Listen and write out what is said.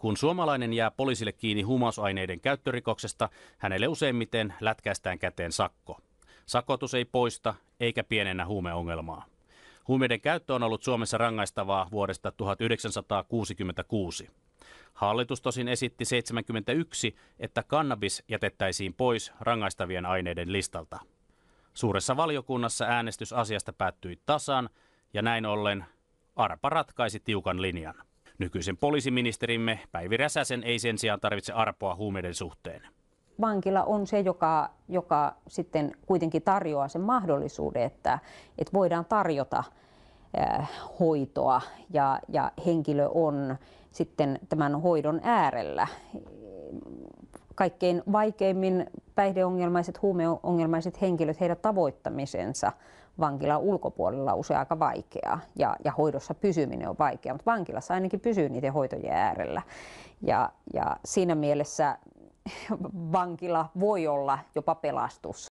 Kun suomalainen jää poliisille kiinni huumausaineiden käyttörikoksesta, hänelle useimmiten lätkäistään käteen sakko. Sakotus ei poista eikä pienennä huumeongelmaa. Huumeiden käyttö on ollut Suomessa rangaistavaa vuodesta 1966. Hallitus tosin esitti 71, että kannabis jätettäisiin pois rangaistavien aineiden listalta. Suuressa valiokunnassa äänestys asiasta päättyi tasan ja näin ollen arpa ratkaisi tiukan linjan. Nykyisen poliisiministerimme Päivi Räsäsen ei sen sijaan tarvitse arpoa huumeiden suhteen. Vankila on se, joka sitten kuitenkin tarjoaa sen mahdollisuuden, että voidaan tarjota hoitoa ja henkilö on sitten tämän hoidon äärellä. Kaikkein vaikeimmin päihdeongelmaiset, huumeongelmaiset henkilöt, heidän tavoittamisensa vankilan ulkopuolella on usein aika vaikeaa ja hoidossa pysyminen on vaikeaa, mutta vankilassa ainakin pysyy niiden hoitojen äärellä. Ja siinä mielessä vankila voi olla jopa pelastus.